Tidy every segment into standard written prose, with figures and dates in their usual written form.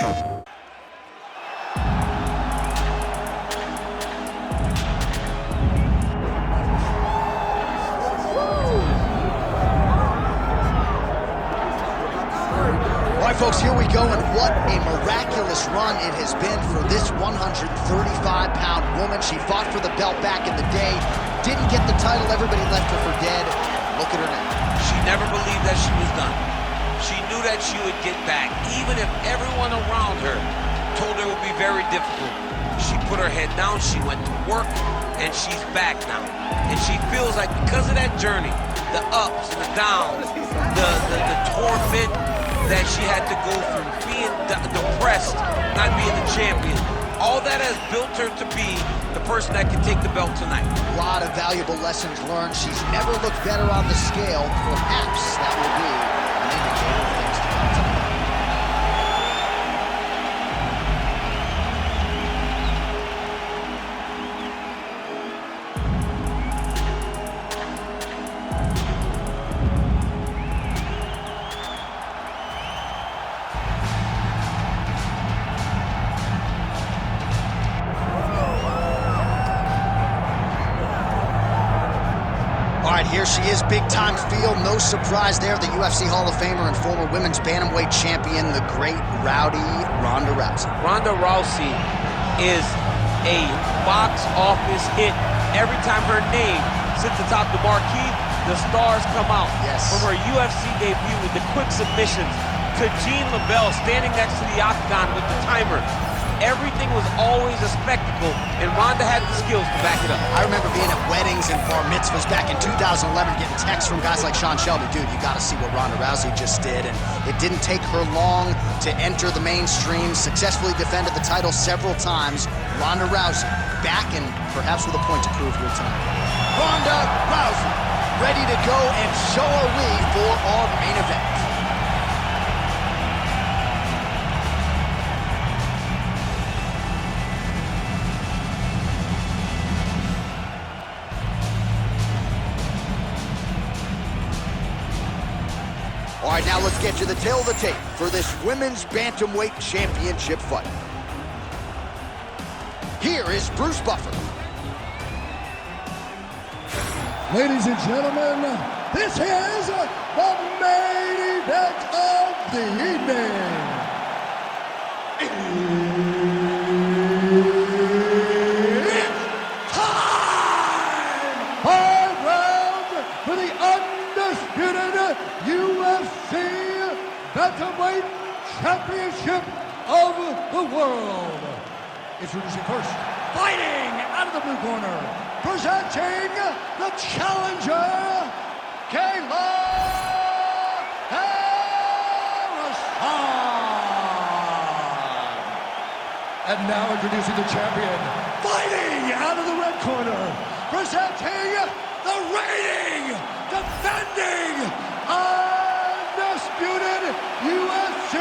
Folks, here we go, and what a miraculous run it has been for this 135-pound woman. She fought for the belt back in the day, didn't get the title, everybody left her for dead. Look at her now. She never believed that she was done. She knew that she would get back, even if everyone around her told her it would be very difficult. She put her head down, she went to work, and she's back now. And she feels like because of that journey, the ups and the downs, the torment that she had to go through, being depressed, not being the champion. All that has built her to be the person that can take the belt tonight. A lot of valuable lessons learned. She's never looked better on the scale. Perhaps that will be an indicator of things to come tonight. Here she is, big-time feel, no surprise there. The UFC Hall of Famer and former women's Bantamweight champion, the great Rowdy Ronda Rousey. Ronda Rousey is a box office hit. Every time her name sits atop the marquee, the stars come out. Yes. From her UFC debut with the quick submissions to Jean LaBelle standing next to the octagon with the timer. Everything was always a spectacle, and Ronda had the skills to back it up. I remember being at weddings and bar mitzvahs back in 2011, getting texts from guys like Sean Shelby, dude, you gotta see what Ronda Rousey just did, and it didn't take her long to enter the mainstream, successfully defended the title several times. Ronda Rousey back and perhaps with a point to prove here tonight. Ronda Rousey, ready to go, and so are we for our main event. All right, now let's get you the tail of the tape for this Women's Bantamweight Championship fight. Here is Bruce Buffer. Ladies and gentlemen, this is the main event of the evening. It's time! 5 rounds for the undisputed UFC Bantamweight Championship of the world. Introducing first, fighting out of the blue corner, presenting the challenger, Kayla and now introducing the champion, fighting out of the red corner, presenting the reigning, defending, undisputed UFC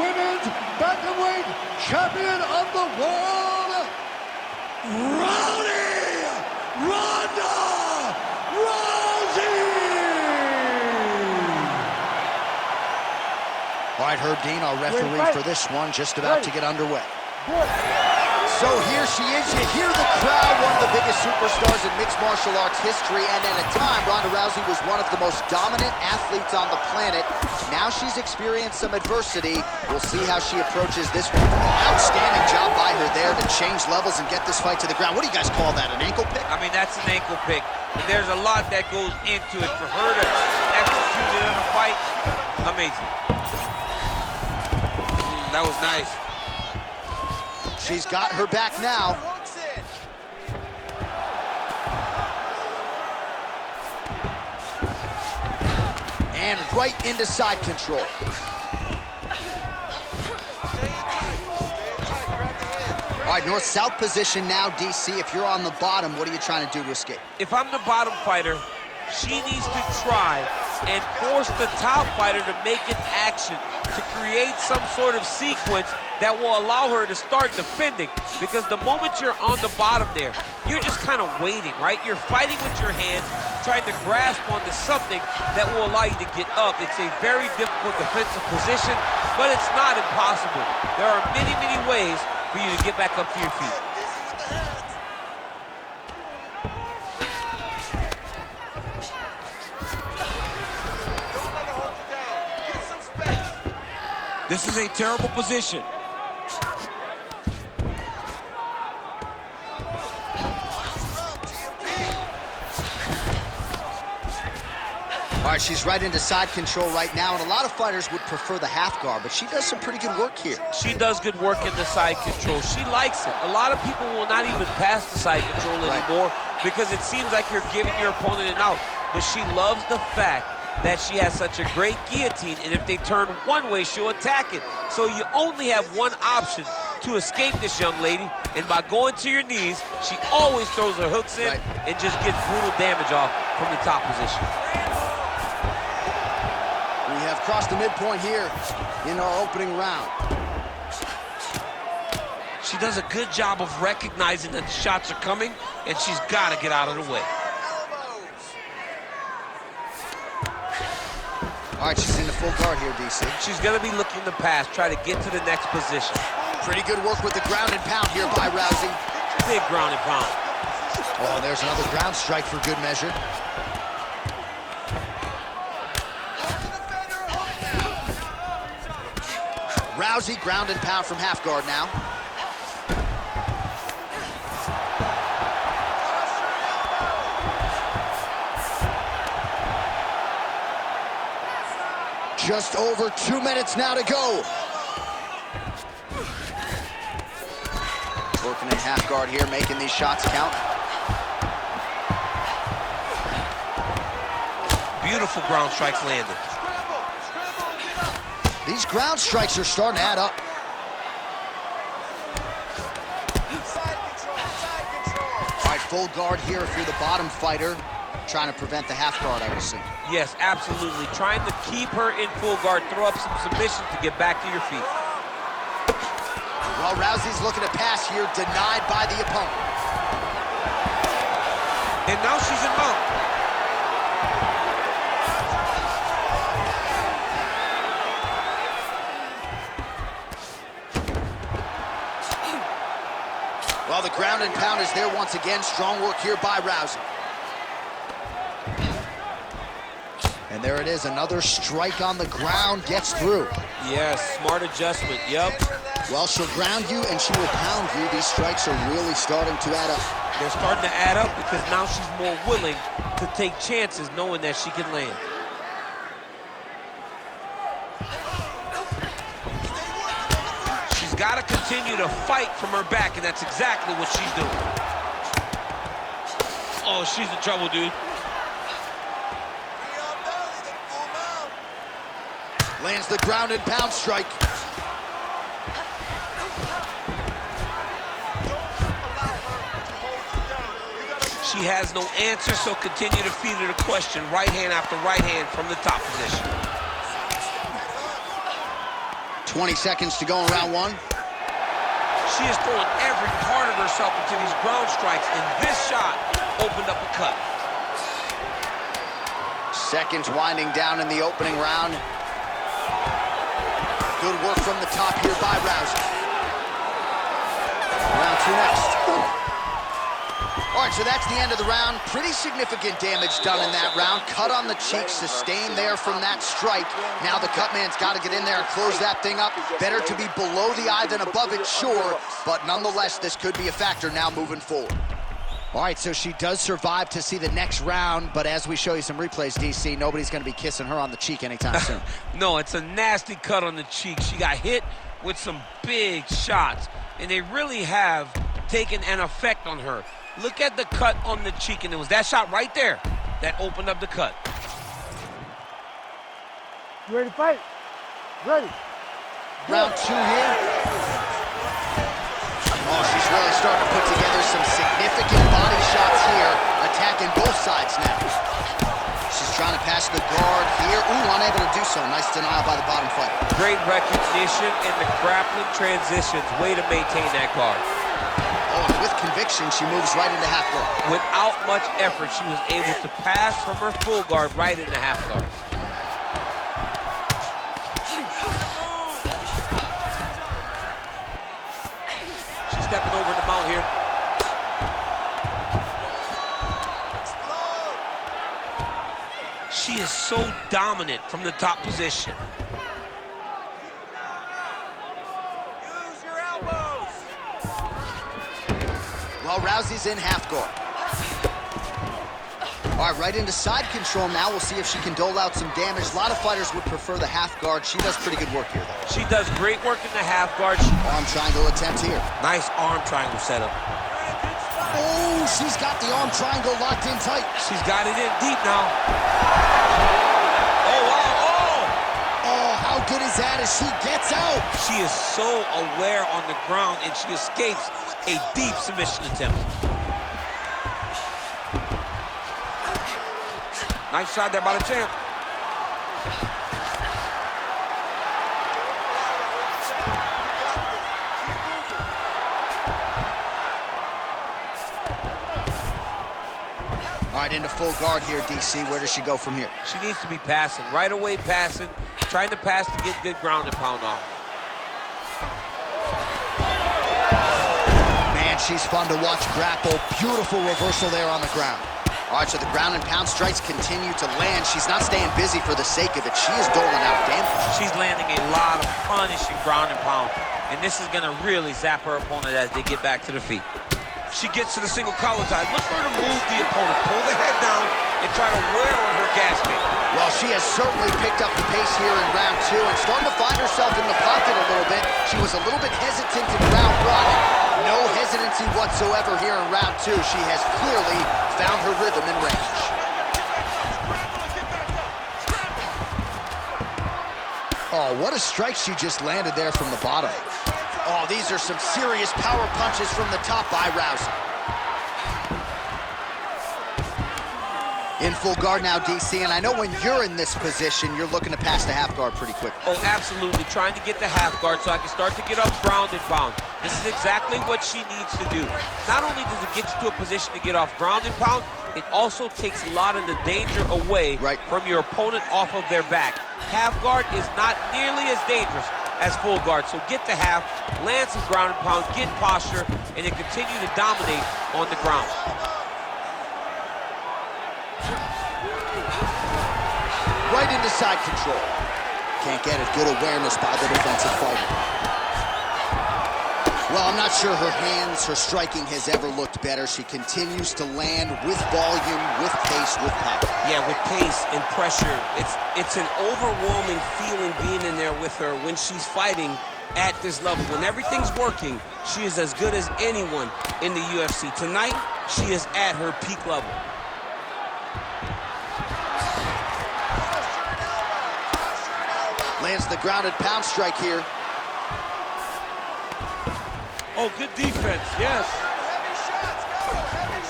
Women's Bantamweight Champion of the world, Rowdy Ronda Rousey! All right, Herb Dean, our referee for this one, just about to get underway. So here she is. You hear the crowd, one of the biggest superstars in mixed martial arts history, and at a time, Ronda Rousey was one of the most dominant athletes on the planet. Now she's experienced some adversity. We'll see how she approaches this one. Outstanding job by her there to change levels and get this fight to the ground. What do you guys call that, an ankle pick? I mean, that's an ankle pick. There's a lot that goes into it. For her to execute it in a fight, amazing. That was nice. She's got her back now. And right into side control. All right, north-south position now, DC. If you're on the bottom, what are you trying to do to escape? If I'm the bottom fighter, she needs to try and force the top fighter to make an action, to create some sort of sequence that will allow her to start defending. Because the moment you're on the bottom there, you're just kind of waiting, right? You're fighting with your hands, trying to grasp onto something that will allow you to get up. It's a very difficult defensive position. but it's not impossible. There are many, many ways for you to get back up to your feet. This is a terrible position. All right, she's right into side control right now, and a lot of fighters would prefer the half guard, but she does some pretty good work here. She does good work in the side control. She likes it. A lot of people will not even pass the side control anymore because it seems like you're giving your opponent an out. But she loves the fact that she has such a great guillotine, and if they turn one way, she'll attack it. So you only have one option to escape this young lady, and by going to your knees, she always throws her hooks in and just gets brutal damage off from the top position. We have crossed the midpoint here in our opening round. She does a good job of recognizing that the shots are coming, and she's got to get out of the way. All right, she's in the full guard here, DC. She's going to be looking to pass, try to get to the next position. Pretty good work with the ground and pound here by Rousey. Big ground and pound. Oh, there's another ground strike for good measure. Rousey ground and pound from half guard now. Just over 2 minutes now to go. Working in half guard here, making these shots count. Beautiful ground strikes landed. These ground strikes are starting to add up. All right, full guard here if you're the bottom fighter. Trying to prevent the half guard, I would assume. Yes, absolutely. Trying to keep her in full guard, throw up some submission to get back to your feet. Well, Rousey's looking to pass here, denied by the opponent. And now she's in mount. Well, the ground and pound is there once again. Strong work here by Rousey. And there it is, another strike on the ground, gets through. Yes, smart adjustment, yep. Well, she'll ground you and she will pound you. These strikes are really starting to add up. They're starting to add up because now she's more willing to take chances knowing that she can land. She's got to continue to fight from her back, and that's exactly what she's doing. Oh, she's in trouble, dude. Lands the ground and pound strike. She has no answer, so continue to feed her the question, right hand after right hand from the top position. 20 seconds to go in round one. She is throwing every part of herself into these ground strikes, and this shot opened up a cut. Seconds winding down in the opening round. Good work from the top here by Rousey. Round two next. All right, so that's the end of the round. Pretty significant damage done in that round. Cut on the cheek, sustained there from that strike. Now the cut man's got to get in there and close that thing up. Better to be below the eye than above it, sure. But nonetheless, this could be a factor now moving forward. All right, so she does survive to see the next round, but as we show you some replays, DC, nobody's going to be kissing her on the cheek anytime soon. No, it's a nasty cut on the cheek. She got hit with some big shots, and they really have taken an effect on her. Look at the cut on the cheek, and it was that shot right there that opened up the cut. You ready to fight? Ready. Round two here. Oh, she's really starting to put together some significant body shots here, attacking both sides now. She's trying to pass the guard here. Ooh, unable to do so. Nice denial by the bottom fighter. Great recognition in the grappling transitions. Way to maintain that guard. Oh, and with conviction, she moves right into half guard. Without much effort, she was able to pass from her full guard right into half guard. stepping over the mount here. She is so dominant from the top position. Use your elbows. Well, Rousey's in half guard. All right, right into side control now. We'll see if she can dole out some damage. A lot of fighters would prefer the half guard. She does pretty good work here, though. She does great work in the half guard. Arm triangle attempt here. Nice arm triangle setup. Oh, she's got the arm triangle locked in tight. She's got it in deep now. Oh, wow, oh! Oh, how good is that as she gets out? She is so aware on the ground, and she escapes a deep submission attempt. Nice shot there by the champ. All right, into full guard here, DC. Where does she go from here? She needs to be passing, right away passing, trying to pass to get good ground and pound off. Man, she's fun to watch grapple. Beautiful reversal there on the ground. All right, so the ground and pound strikes continue to land. She's not staying busy for the sake of it. She is doling out damage. She's landing a lot of punishing ground and pound, and this is gonna really zap her opponent as they get back to the feet. She gets to the single collar tie. Look for her to move the opponent, pull the head down, and try to wear on her gasket. Well, she has certainly picked up the pace here in round 2 and starting to find herself in the pocket a little bit. She was a little bit hesitant in round 1. No hesitancy whatsoever here in round 2. She has clearly found her rhythm and range. Oh, what a strike she just landed there from the bottom. Oh, these are some serious power punches from the top by Rousey. In full guard now, DC, and I know when you're in this position, you're looking to pass the half guard pretty quickly. Oh, absolutely. Trying to get the half guard so I can start to get up ground and pound. This is exactly what she needs to do. Not only does it get you to a position to get off ground and pound, it also takes a lot of the danger away from your opponent off of their back. Half guard is not nearly as dangerous as full guard. So get the half, land some ground and pound, get posture, and then continue to dominate on the ground. Right into side control. Can't get it. Good awareness by the defensive fighter. Well, I'm not sure her hands, her striking has ever looked better. She continues to land with volume, with pace, with power. Yeah, with pace and pressure. It's an overwhelming feeling being in there with her when she's fighting at this level. When everything's working, she is as good as anyone in the UFC. Tonight, she is at her peak level. Lands the grounded pound strike here. Oh, good defense, yes. Heavy shots, go, heavy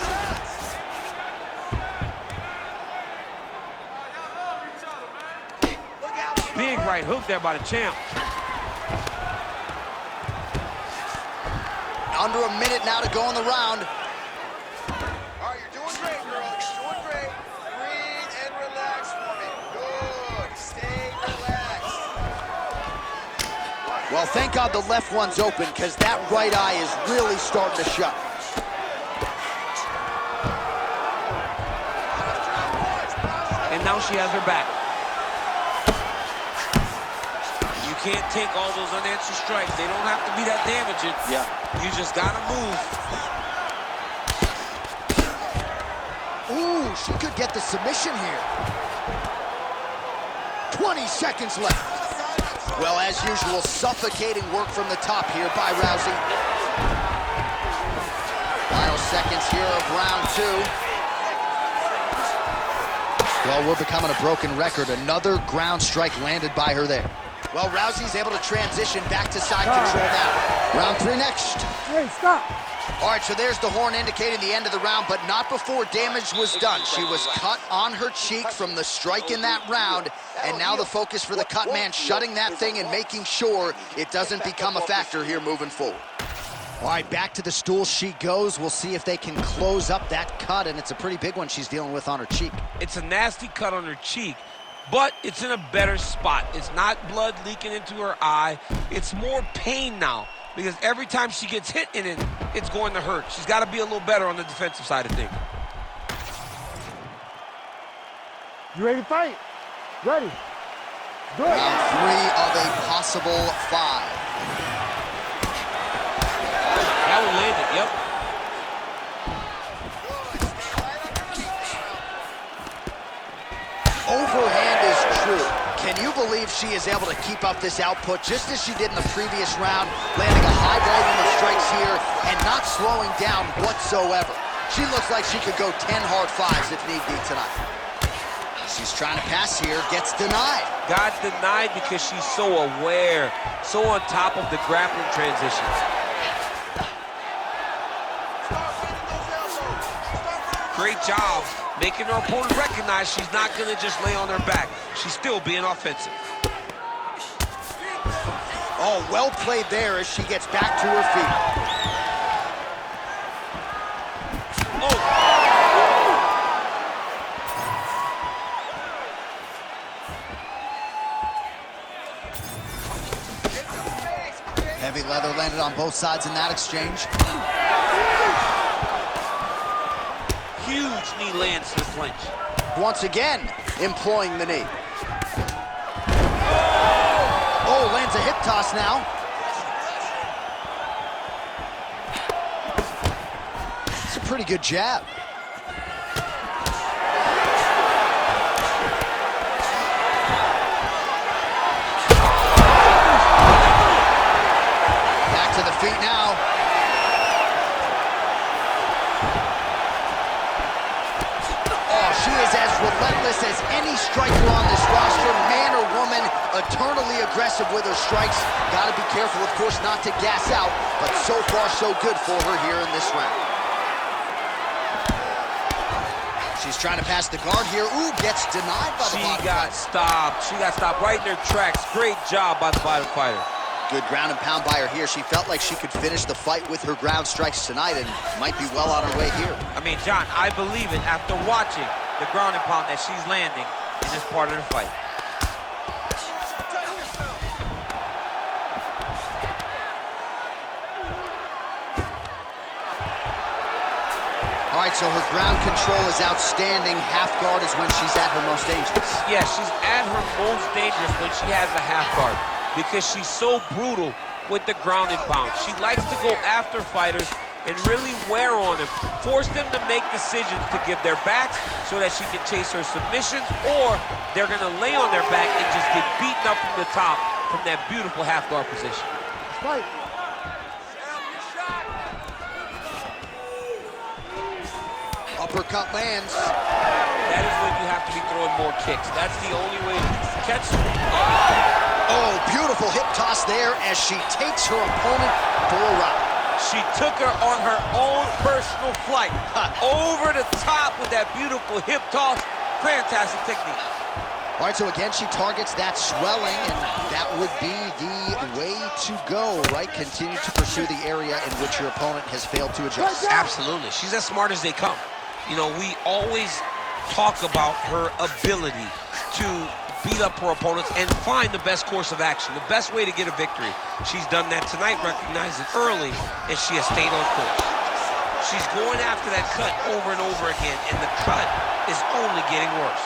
shots. Big right hook there by the champ. Under a minute now to go in the round. All right, you're doing great, girl. You're doing great. Breathe and relax for me. Good. Stay relaxed. Well, thank God the left one's open because that right eye is really starting to shut. And now she has her back. You can't take all those unanswered strikes. They don't have to be that damaging. Yeah. You just gotta move. Ooh, she could get the submission here. 20 seconds left. Well, as usual, suffocating work from the top here by Rousey. Final seconds here of round 2. Well, we're becoming a broken record. Another ground strike landed by her there. Well, Rousey's able to transition back to side control now. Round 3 next. Hey, stop. All right, so there's the horn indicating the end of the round, but not before damage was done. She was cut on her cheek from the strike in that round, and now the focus for the cut man, shutting that thing and making sure it doesn't become a factor here moving forward. All right, back to the stool she goes. We'll see if they can close up that cut, and it's a pretty big one she's dealing with on her cheek. It's a nasty cut on her cheek, but it's in a better spot. It's not blood leaking into her eye. It's more pain now because every time she gets hit in it, it's going to hurt. She's got to be a little better on the defensive side of things. You ready to fight? Ready. Good. Round 3 of a possible 5. That one landed, yep. Overhand is true. Can you believe she is able to keep up this output just as she did in the previous round, landing a high volume of strikes here and not slowing down whatsoever? She looks like she could go 10 hard 5s if need be tonight. She's trying to pass here, gets denied. Got denied because she's so aware, so on top of the grappling transitions. Great job making her opponent recognize she's not gonna just lay on her back. She's still being offensive. Oh, well played there as she gets back to her feet. Oh. Heavy leather landed on both sides in that exchange. Huge knee lands to the clinch. Once again, employing the knee. Oh, lands a hip toss now. It's a pretty good jab. Back to the feet now. She is as relentless as any striker on this roster, man or woman, eternally aggressive with her strikes. Gotta be careful, of course, not to gas out, but so far so good for her here in this round. She's trying to pass the guard here. Ooh, gets denied by the bottom She got stopped. She got stopped right in her tracks. Great job by the bottom fighter. Good ground and pound by her here. She felt like she could finish the fight with her ground strikes tonight and might be well on her way here. I mean, John, I believe it after watching the ground and pound that she's landing in this part of the fight. All right, so her ground control is outstanding. Half guard is when she's at her most dangerous. Yeah, she's at her most dangerous when she has a half guard because she's so brutal with the ground and pound. She likes to go after fighters and really wear on them, force them to make decisions to give their backs so that she can chase her submissions, or they're gonna lay on their back and just get beaten up from the top from that beautiful half guard position. Fight. Uppercut lands. That is when you have to be throwing more kicks. That's the only way to catch them. Oh, beautiful hip toss there as she takes her opponent for a ride. She took her on her own personal flight. Over the top with that beautiful hip toss. Fantastic technique. All right, so again, she targets that swelling, and that would be the way to go, right? Continue to pursue the area in which your opponent has failed to adjust. Absolutely. She's as smart as they come. You know, we always talk about her ability to beat up her opponents and find the best course of action, the best way to get a victory. She's done that tonight, recognized it early, and she has stayed on course. She's going after that cut over and over again, and the cut is only getting worse.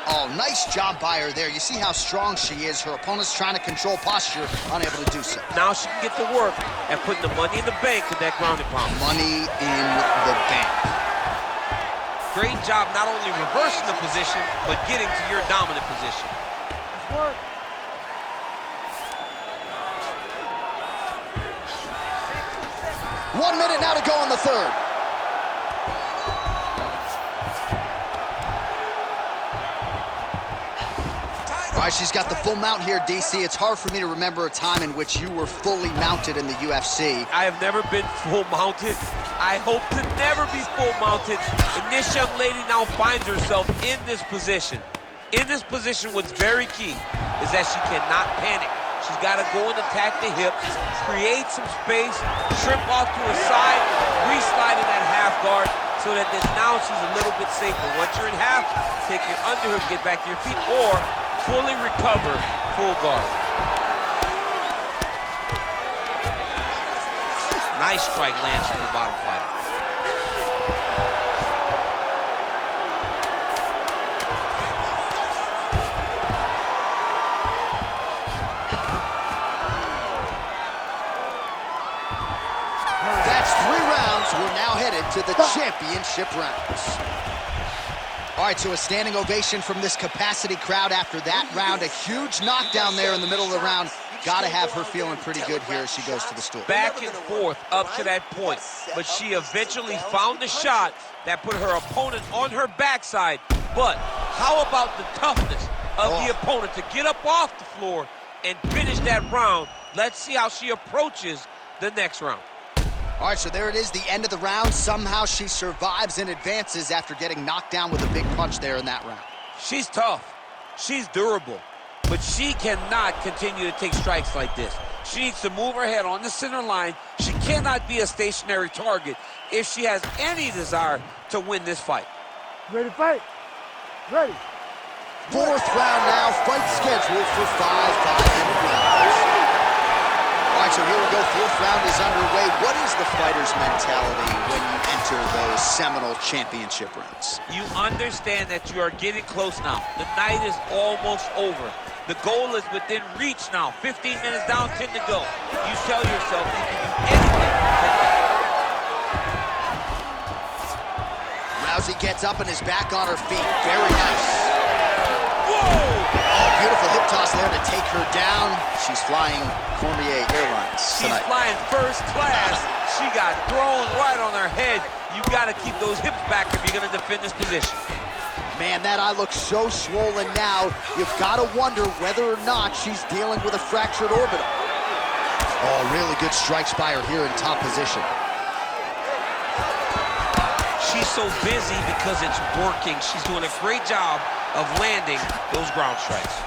Oh, nice job by her there. You see how strong she is. Her opponent's trying to control posture, unable to do so. Now she can get to work and putting the money in the bank with that ground and pound. Money in the bank. Great job not only reversing the position, but getting to your dominant position. Work. 1 minute now to go in the third. All right, she's got the full mount here, DC. It's hard for me to remember a time in which you were fully mounted in the UFC. I have never been full mounted. I hope to never be full mounted. And this young lady now finds herself in this position. In this position, what's very key is that she cannot panic. She's got to go and attack the hips, create some space, shrimp off to a side, re-slide in that half guard so that then now she's a little bit safer. Once you're in half, take your underhook, get back to your feet, or fully recover full guard. Nice strike lands from the bottom fighter. That's 3 rounds. We're now headed to the championship rounds. All right, so a standing ovation from this capacity crowd after that round. A huge knockdown there in the middle of the round. Got to have her feeling pretty good here as she goes to the stool. Back and forth up to that point, but she eventually found the shot that put her opponent on her backside. But how about the toughness of the opponent to get up off the floor and finish that round? Let's see how she approaches the next round. All right, so there it is, the end of the round. Somehow she survives and advances after getting knocked down with a big punch there in that round. She's tough. She's durable. But she cannot continue to take strikes like this. She needs to move her head on the center line. She cannot be a stationary target if she has any desire to win this fight. Ready to fight? Ready. 4th round now, fight scheduled for 5-minute rounds. All right, so here we go, 4th round is underway. What is the fighter's mentality when you enter those seminal championship rounds? You understand that you are getting close now. The night is almost over. The goal is within reach now. 15 minutes down, 10 to go. You tell yourself you can do anything. Rousey gets up and is back on her feet. Very nice. Whoa! Oh, beautiful hip toss there to take her down. She's flying Cormier Airlines She's tonight. flying first class. She got thrown right on her head. You got to keep those hips back if you're going to defend this position. Man, that eye looks so swollen now. You've got to wonder whether or not she's dealing with a fractured orbital. Oh, really good strikes by her here in top position. She's so busy because it's working. She's doing a great job of landing those ground strikes.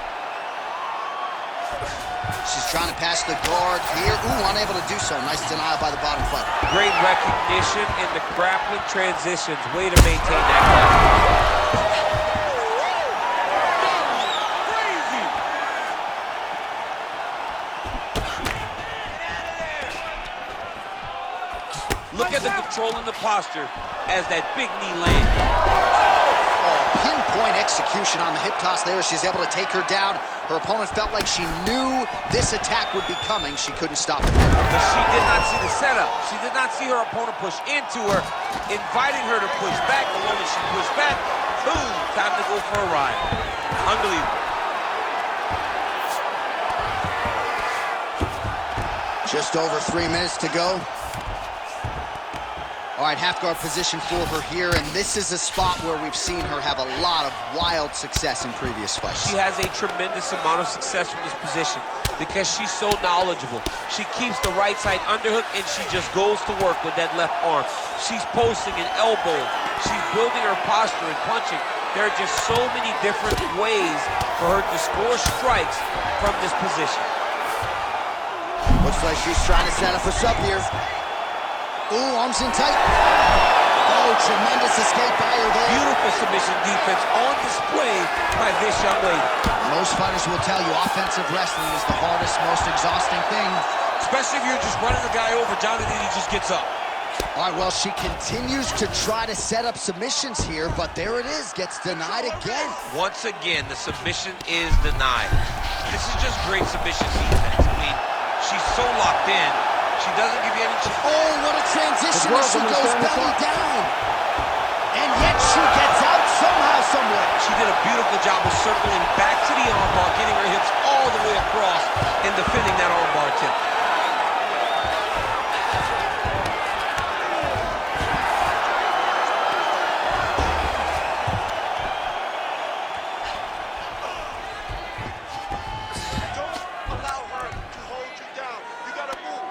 She's trying to pass the guard here. Ooh, unable to do so. Nice denial by the bottom fighter. Great recognition in the grappling transitions. Way to maintain that guard. Look at the control and the posture as that big knee lands. Oh, pinpoint execution on the hip toss there. She's able to take her down. Her opponent felt like she knew this attack would be coming. She couldn't stop it. But she did not see the setup. She did not see her opponent push into her, inviting her to push back. The moment she pushed back, boom, time to go for a ride. Unbelievable. Just over 3 minutes to go. All right, half guard position for her here, and this is a spot where we've seen her have a lot of wild success in previous fights. She has a tremendous amount of success from this position because she's so knowledgeable. She keeps the right side underhook, and she just goes to work with that left arm. She's posting and elbowing. She's building her posture and punching. There are just so many different ways for her to score strikes from this position. Looks like she's trying to set up a sub here. Ooh, arms in tight. Oh, tremendous escape by her there. Beautiful submission defense on display by this young lady. Most fighters will tell you offensive wrestling is the hardest, most exhausting thing. Especially if you're just running the guy over, Johnny, then he just gets up. All right, well, she continues to try to set up submissions here, but there it is, gets denied again. Once again, the submission is denied. This is just great submission defense. I mean, she's so locked in. She doesn't give you any chance. Oh, what a transition as she goes belly down. And yet she gets out somehow, somewhere. She did a beautiful job of circling back to the armbar, getting her hips all the way across and defending that armbar tip. Don't allow her to hold you down. You gotta move.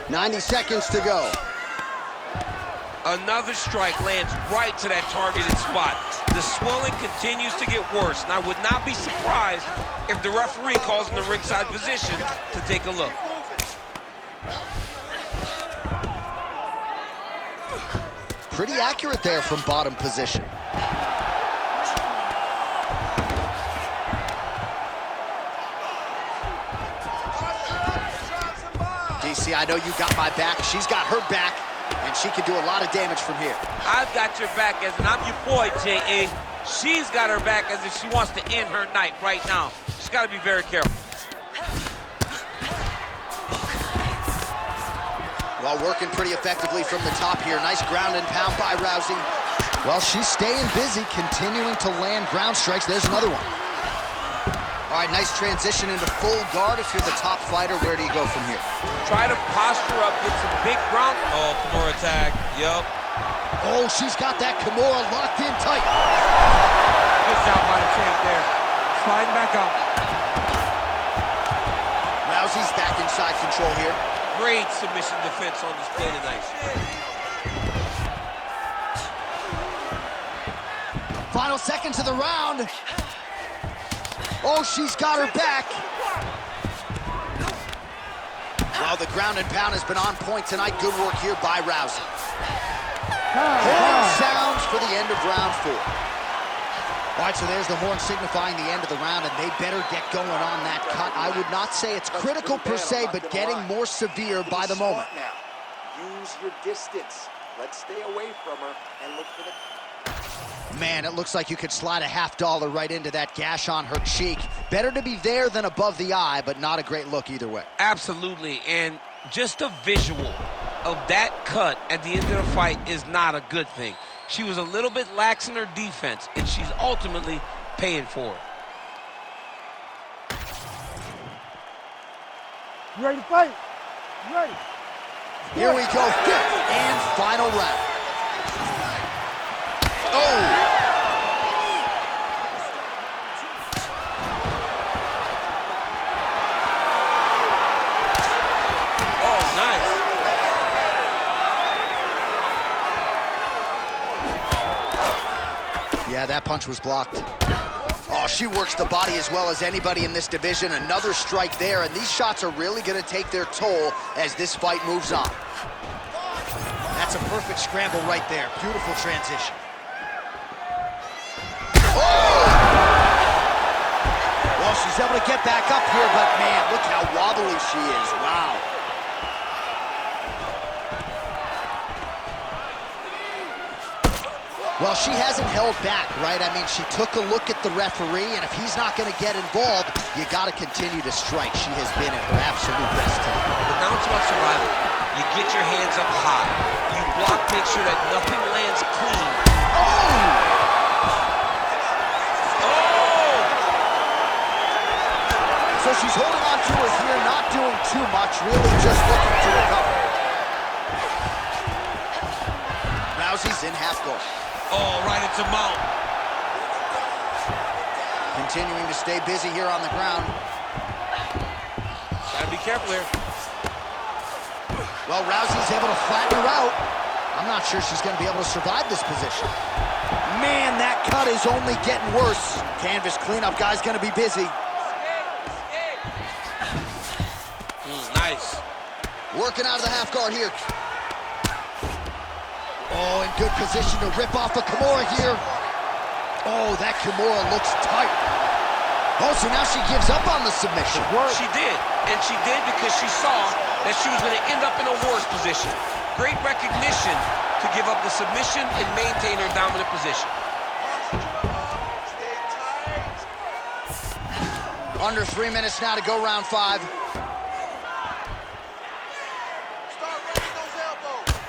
90 seconds to go. Another strike lands right to that targeted spot. The swelling continues to get worse, and I would not be surprised if the referee calls in the ringside position to take a look. pretty accurate there from bottom position. DC, I know you got my back. She's got her back, and she can do a lot of damage from here. I've got your back as in I'm your boy, J.A. She's got her back as if she wants to end her night right now. She's got to be very careful. Well, working pretty effectively from the top here. Nice ground and pound by Rousey. Well, she's staying busy, continuing to land ground strikes. There's another one. All right, nice transition into full guard. If you're the top fighter, where do you go from here? Try to posture up, get some big ground. Oh, Kimura tag. Yup. Oh, she's got that Kimura locked in tight. Good job by the champ there. Sliding back out. Rousey's back inside control here. Great submission defense on display tonight. Final seconds of the round. Oh, she's got her back. Well, the ground and pound has been on point tonight. Good work here by Rousey. Horn sounds for the end of round 4. All right, so there's the horn signifying the end of the round, and they better get going on that cut. I would not say it's critical per se, but getting more severe by the moment. Use your distance. Let's stay away from her and look for the... Man, it looks like you could slide a $50 right into that gash on her cheek. Better to be there than above the eye, but not a great look either way. Absolutely, and just a visual of that cut at the end of the fight is not a good thing. She was a little bit lax in her defense, and she's ultimately paying for it. You ready to fight? You ready? Here we go, 5th and final round. Oh! Yeah, that punch was blocked. Oh, she works the body as well as anybody in this division. Another strike there, and these shots are really going to take their toll as this fight moves on. That's a perfect scramble right there. Beautiful transition. Oh! Well, she's able to get back up here, but man, look how wobbly she is. Wow. Well, she hasn't held back, right? I mean, she took a look at the referee, and if he's not going to get involved, you got to continue to strike. She has been at her absolute best tonight. But now it's about survival. You get your hands up high. You block, make sure that nothing lands clean. Oh! Oh! So she's holding on to her here, not doing too much, really just looking to recover. Rousey's in half guard. Oh, right into mount. Continuing to stay busy here on the ground. Gotta be careful here. Well, Rousey's able to flatten her out. I'm not sure she's going to be able to survive this position. Man, that cut is only getting worse. Canvas cleanup guy's going to be busy. Nice. Working out of the half guard here. Oh, in good position to rip off a Kimura here. Oh, that Kimura looks tight. Oh, so now she gives up on the submission. She did, and she did because she saw that she was going to end up in a worse position. Great recognition to give up the submission and maintain her dominant position. Under 3 minutes now to go round 5.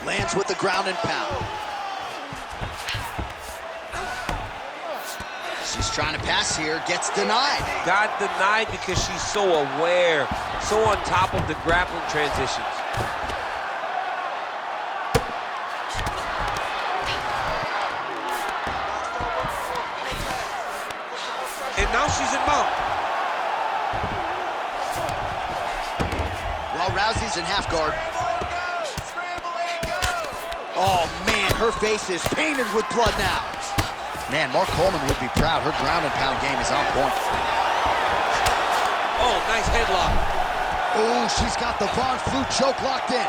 Lands with the ground and pound. She's trying to pass here, gets denied. Got denied because she's so aware, so on top of the grappling transitions. And now she's in mount. Well, Rousey's in half guard. Oh, man, her face is painted with blood now. Man, Mark Coleman would be proud. Her ground and pound game is on point. Oh, nice headlock. Oh, she's got the Von Flue choke locked in.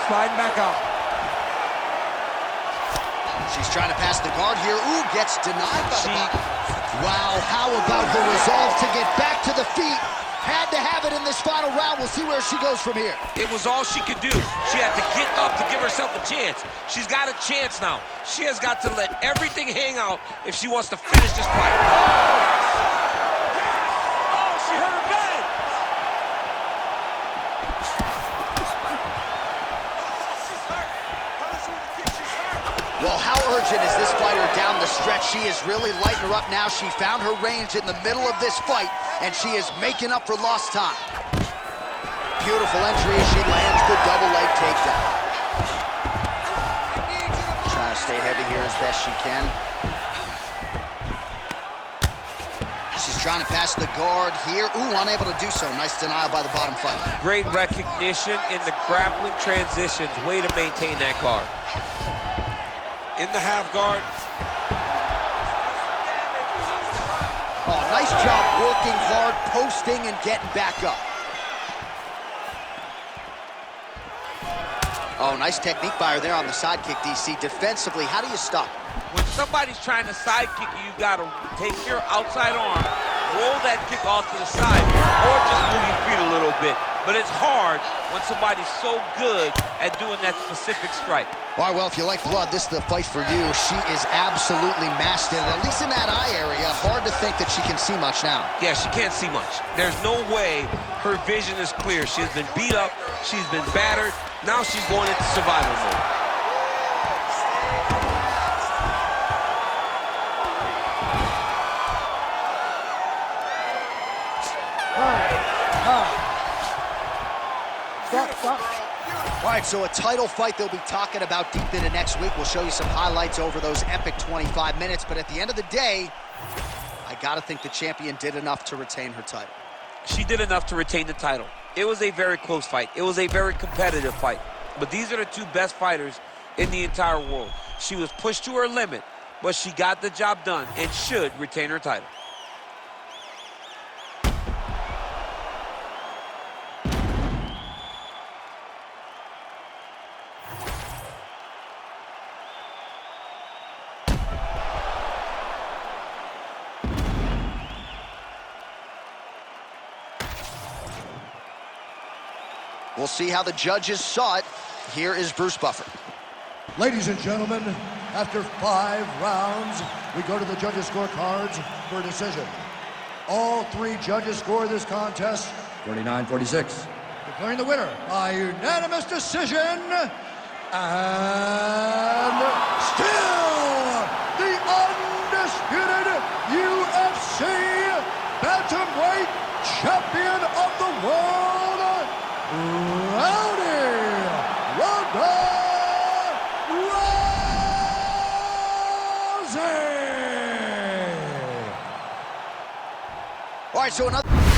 sliding back out. She's trying to pass the guard here. Ooh, gets denied by the bottom. Wow, how about her resolve to get back to the feet? Had to have it in this final round. We'll see where she goes from here. It was all she could do. She had to get up to give herself a chance. She's got a chance now. She has got to let everything hang out if she wants to finish this fight. Oh, she hurt her bad. Well, how urgent is this fighter down the stretch? She is really lighting her up now. She found her range in the middle of this fight, and she is making up for lost time. Beautiful entry as she lands the double leg takedown. Trying to stay heavy here as best she can. She's trying to pass the guard here. Ooh, unable to do so. Nice denial by the bottom fighter. Great recognition in the grappling transitions. Way to maintain that guard. In the half guard. Oh, nice job working hard, posting, and getting back up. Oh, nice technique by her there on the side kick, DC. Defensively, how do you stop? When somebody's trying to side kick you, you gotta take your outside arm, roll that kick off to the side, or just move your feet a little bit. But it's hard when somebody's so good at doing that specific strike. All right, well, if you like blood, this is the fight for you. She is absolutely mastered, at least in that eye area. Hard to think that she can see much now. Yeah, she can't see much. There's no way her vision is clear. She has been beat up, she's been battered. Now she's going into survival mode. Stop. All right, so a title fight they'll be talking about deep into next week. We'll show you some highlights over those epic 25 minutes. But at the end of the day, I got to think the champion did enough to retain her title. She did enough to retain the title. It was a very close fight. It was a very competitive fight. But these are the two best fighters in the entire world. She was pushed to her limit, but she got the job done and should retain her title. We'll see how the judges saw it. Here is Bruce Buffer. Ladies and gentlemen, after 5 rounds, we go to the judges' scorecards for a decision. All 3 judges score this contest 49-46. declaring the winner by unanimous decision, and still the undisputed UFC Bantamweight Champion of the World, Rowdy RONDA Rousey! All right, so another...